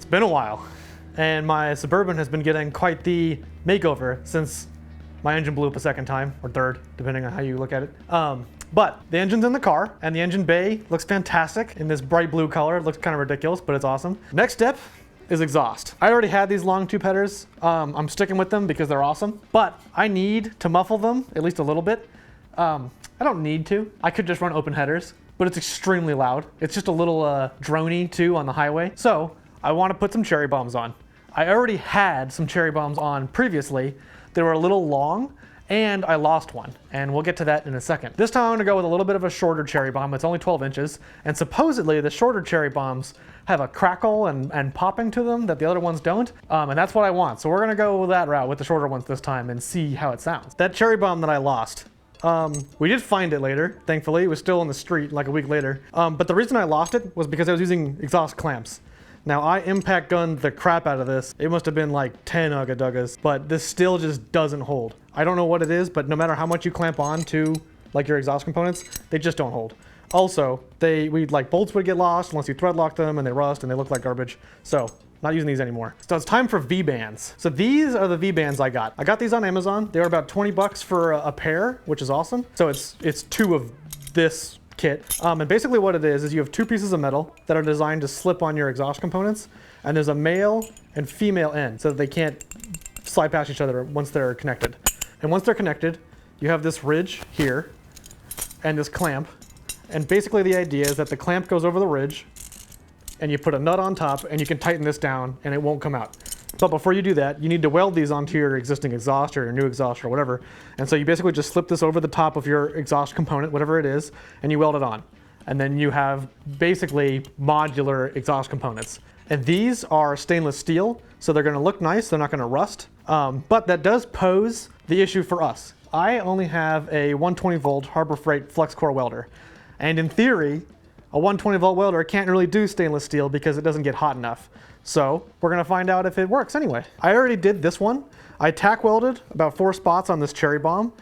been a while, and my Suburban has been getting quite the makeover since my engine blew up a second time, or third, depending on how you look at it. But the engine's in the car, and the engine bay looks fantastic in this bright blue color. It looks kind of ridiculous, but it's awesome. Next step is exhaust. I already had these long tube headers. I'm sticking with them because they're awesome, but I need to muffle them at least a little bit. I don't need to. I could just run open headers, but it's extremely loud. It's just a little drony too on the highway. So I want to put some cherry bombs on. I already had some cherry bombs on previously. They were a little long, and I lost one, and we'll get to that in a second. This time I'm gonna go with a little bit of a shorter cherry bomb. It's only 12 inches, and supposedly the shorter cherry bombs have a crackle and popping to them that the other ones don't, and that's what I want. So we're gonna go that route with the shorter ones this time and see how it sounds. That cherry bomb that I lost, we did find it later, thankfully. It was still in the street like a week later, but the reason I lost it was because I was using exhaust clamps. Now, I impact gunned the crap out of this. It must have been like 10 Ugga-Duggas, but this still just doesn't hold. I don't know what it is, but no matter how much you clamp on to like your exhaust components, they just don't hold. Also, bolts would get lost unless you thread lock them, and they rust and they look like garbage. So, not using these anymore. So it's time for V-bands. So these are the V-bands I got. I got these on Amazon. They were about 20 bucks for a pair, which is awesome. So it's two of this kit. And basically what it is you have two pieces of metal that are designed to slip on your exhaust components, and there's a male and female end so that they can't slide past each other once they're connected. And once they're connected, you have this ridge here and this clamp. And basically the idea is that the clamp goes over the ridge, and you put a nut on top, and you can tighten this down and it won't come out. But before you do that, you need to weld these onto your existing exhaust or your new exhaust or whatever. And so you basically just slip this over the top of your exhaust component, whatever it is, and you weld it on. And then you have basically modular exhaust components. And these are stainless steel, so they're gonna look nice, they're not gonna rust. But that does pose the issue for us. I only have a 120 volt Harbor Freight flux core welder. And in theory, a 120 volt welder can't really do stainless steel because it doesn't get hot enough. So we're gonna find out if it works anyway. I already did this one. I tack welded about 4 spots on this cherry bomb,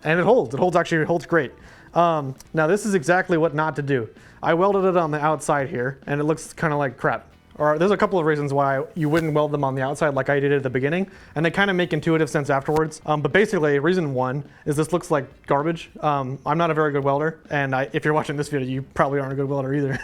and it holds. It holds great. Now this is exactly what not to do. I welded it on the outside here, and it looks kind of like crap. Or there's a couple of reasons why you wouldn't weld them on the outside like I did at the beginning, and they kind of make intuitive sense afterwards. But basically, reason one is this looks like garbage. I'm not a very good welder, and if you're watching this video, you probably aren't a good welder either.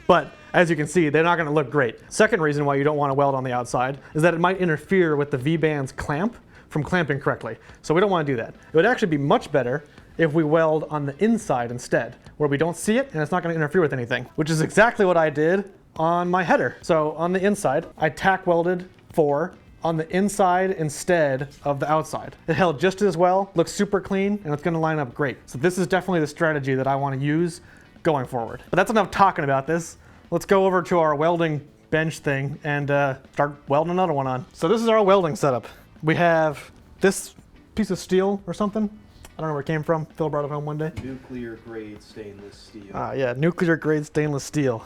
But as you can see, they're not gonna look great. Second reason why you don't wanna weld on the outside is that it might interfere with the V-band's clamp from clamping correctly. So we don't wanna do that. It would actually be much better if we weld on the inside instead, where we don't see it and it's not gonna interfere with anything, which is exactly what I did on my header. So on the inside, I tack welded 4 on the inside instead of the outside. It held just as well, looks super clean, and it's gonna line up great. So this is definitely the strategy that I wanna use going forward. But that's enough talking about this. Let's go over to our welding bench thing and start welding another one on. So this is our welding setup. We have this piece of steel or something. I don't know where it came from. Phil brought it home one day. Nuclear grade stainless steel. Yeah, nuclear grade stainless steel.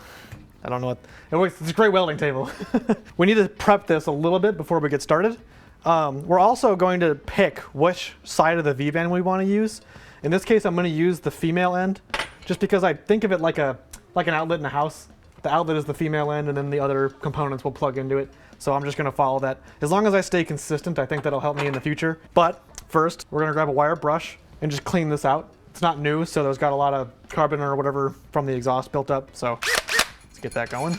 I don't know what, it works. It's a great welding table. We need to prep this a little bit before we get started. We're also going to pick which side of the V-band we want to use. In this case, I'm going to use the female end, just because I think of it like an outlet in a house. The outlet is the female end, and then the other components will plug into it. So I'm just going to follow that. As long as I stay consistent, I think that'll help me in the future. But first, we're going to grab a wire brush and just clean this out. It's not new, so there's got a lot of carbon or whatever from the exhaust built up. So let's get that going.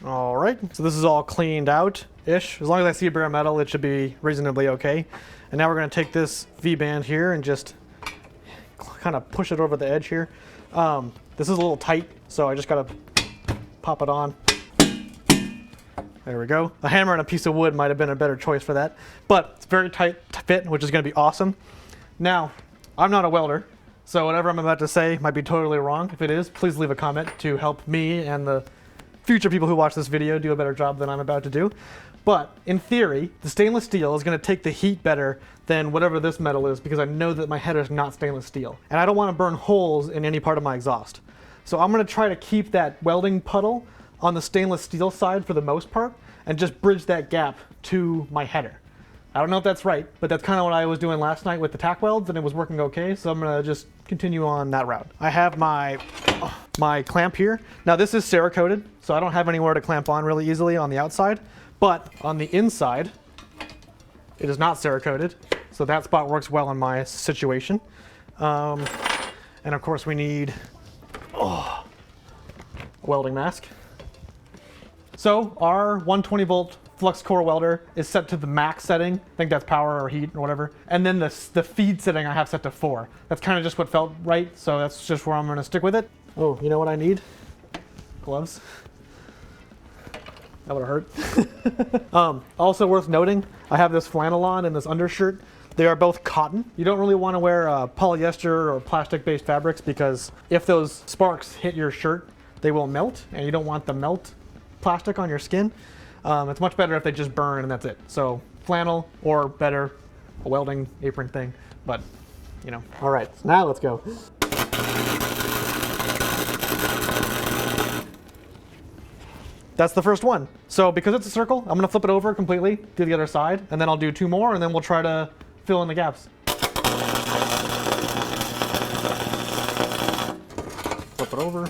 All right, so this is all cleaned out-ish. As long as I see bare metal, it should be reasonably okay. And now we're going to take this V-band here and just kind of push it over the edge here. This is a little tight, so I just got to pop it on. There we go. A hammer and a piece of wood might have been a better choice for that, but it's very tight to fit, which is going to be awesome. Now, I'm not a welder, so whatever I'm about to say might be totally wrong. If it is, please leave a comment to help me and the future people who watch this video do a better job than I'm about to do. But in theory, the stainless steel is going to take the heat better than whatever this metal is, because I know that my header is not stainless steel. And I don't want to burn holes in any part of my exhaust. So I'm going to try to keep that welding puddle on the stainless steel side for the most part, and just bridge that gap to my header. I don't know if that's right, but that's kind of what I was doing last night with the tack welds, and it was working okay, so I'm gonna just continue on that route. I have my clamp here. Now this is Cerakoted, so I don't have anywhere to clamp on really easily on the outside, but on the inside, it is not Cerakoted, so that spot works well in my situation. And of course we need a welding mask. So our 120 volt flux core welder is set to the max setting. I think that's power or heat or whatever. And then the feed setting I have set to 4. That's kind of just what felt right, so that's just where I'm gonna stick with it. Oh, you know what I need? Gloves. That would hurt. Also worth noting, I have this flannel on and this undershirt. They are both cotton. You don't really want to wear polyester or plastic-based fabrics because if those sparks hit your shirt, they will melt, and you don't want the melt plastic on your skin. It's much better if they just burn and that's it. So flannel, or better, a welding apron thing, but you know. All right, so now let's go. That's the first one. So because it's a circle, I'm gonna flip it over completely, do the other side, and then I'll do 2 more, and then we'll try to fill in the gaps. Flip it over.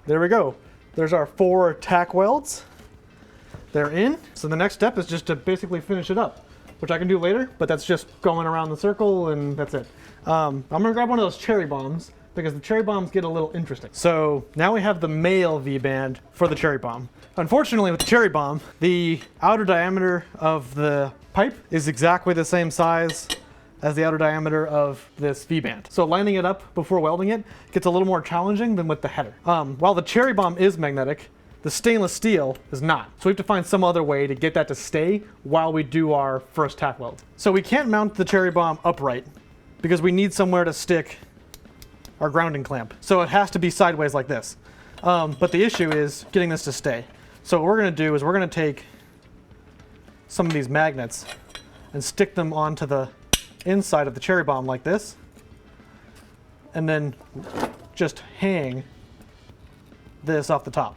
There we go. There's our 4 tack welds. They're in. So the next step is just to basically finish it up, which I can do later, but that's just going around the circle and that's it. I'm gonna grab one of those cherry bombs because the cherry bombs get a little interesting. So now we have the male V-band for the cherry bomb. Unfortunately with the cherry bomb, the outer diameter of the pipe is exactly the same size as the outer diameter of this V-band. So lining it up before welding it gets a little more challenging than with the header. While the cherry bomb is magnetic, the stainless steel is not. So we have to find some other way to get that to stay while we do our first tack weld. So we can't mount the cherry bomb upright because we need somewhere to stick our grounding clamp. So it has to be sideways like this. But the issue is getting this to stay. So what we're gonna do is we're gonna take some of these magnets and stick them onto the inside of the cherry bomb like this, and then just hang this off the top.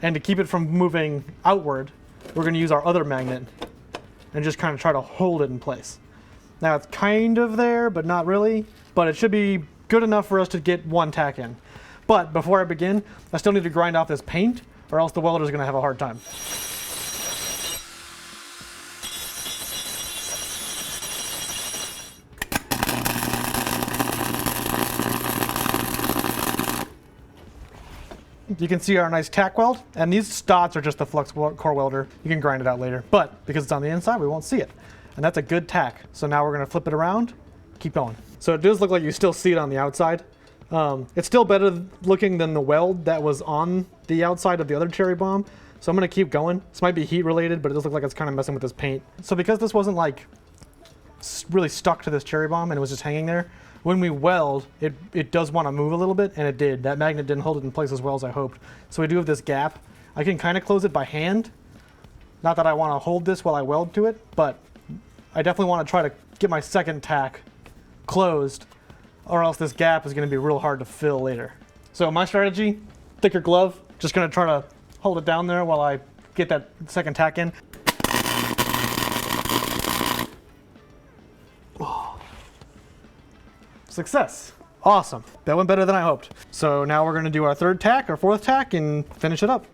And to keep it from moving outward, we're going to use our other magnet and just kind of try to hold it in place. Now it's kind of there, but not really, but it should be good enough for us to get 1 tack in. But before I begin, I still need to grind off this paint, or else the welder is going to have a hard time. You can see our nice tack weld, and these dots are just the flux core welder. You can grind it out later, but because it's on the inside, we won't see it. And that's a good tack. So now we're gonna flip it around, keep going. So it does look like you still see it on the outside. It's still better looking than the weld that was on the outside of the other cherry bomb. So I'm gonna keep going. This might be heat related, but it does look like it's kind of messing with this paint. So because this wasn't like really stuck to this cherry bomb and it was just hanging there, when we weld, it does want to move a little bit, and it did. That magnet didn't hold it in place as well as I hoped. So we do have this gap. I can kind of close it by hand. Not that I want to hold this while I weld to it, but I definitely want to try to get my second tack closed, or else this gap is going to be real hard to fill later. So my strategy, thicker glove, just going to try to hold it down there while I get that second tack in. Success. Awesome. That went better than I hoped. So now we're going to do our 3rd tack, our 4th tack, and finish it up.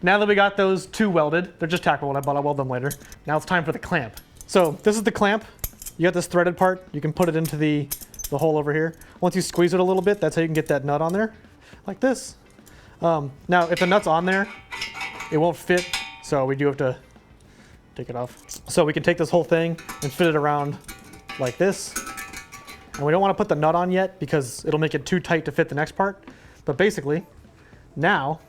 Now that we got those 2 welded, they're just tack welded, but I'll weld them later. Now it's time for the clamp. So this is the clamp. You got this threaded part. You can put it into the hole over here. Once you squeeze it a little bit, that's how you can get that nut on there, like this. Now, if the nut's on there, it won't fit, so we do have to take it off. So we can take this whole thing and fit it around like this. And we don't want to put the nut on yet because it'll make it too tight to fit the next part. But basically, now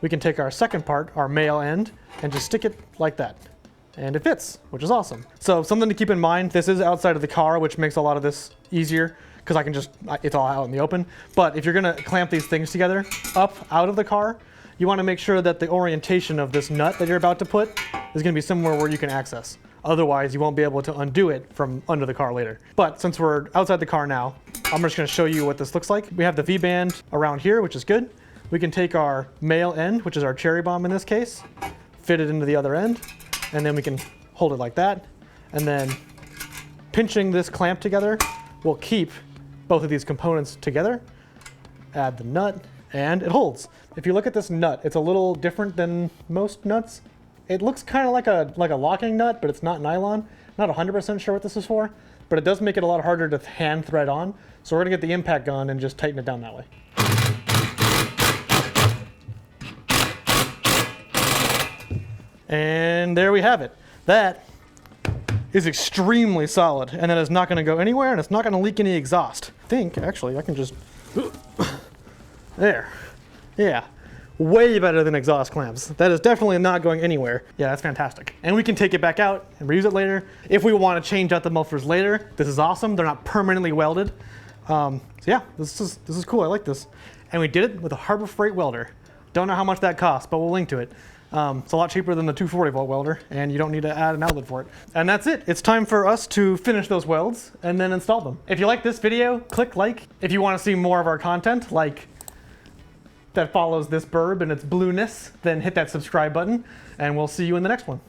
we can take our second part, our male end, and just stick it like that. And it fits, which is awesome. So something to keep in mind, this is outside of the car, which makes a lot of this easier, because I can just, it's all out in the open. But if you're gonna clamp these things together up out of the car, you wanna make sure that the orientation of this nut that you're about to put is gonna be somewhere where you can access. Otherwise, you won't be able to undo it from under the car later. But since we're outside the car now, I'm just gonna show you what this looks like. We have the V-band around here, which is good. We can take our male end, which is our cherry bomb in this case, fit it into the other end, and then we can hold it like that. And then pinching this clamp together will keep both of these components together. Add the nut, and it holds. If you look at this nut, it's a little different than most nuts. It looks kind of like a locking nut, but it's not nylon. Not 100% sure what this is for, but it does make it a lot harder to hand thread on. So we're gonna get the impact gun and just tighten it down that way. And there we have it. That is extremely solid, and that is not gonna go anywhere, and it's not gonna leak any exhaust. I think, actually, I can just, there. Yeah, way better than exhaust clamps. That is definitely not going anywhere. Yeah, that's fantastic. And we can take it back out and reuse it later. If we wanna change out the mufflers later, this is awesome. They're not permanently welded. So yeah, this is cool, I like this. And we did it with a Harbor Freight welder. Don't know how much that costs, but we'll link to it. It's a lot cheaper than the 240 volt welder, and you don't need to add an outlet for it. And that's it. It's time for us to finish those welds and then install them. If you like this video, click like. If you want to see more of our content, like that follows this burb and its blueness, then hit that subscribe button, and we'll see you in the next one.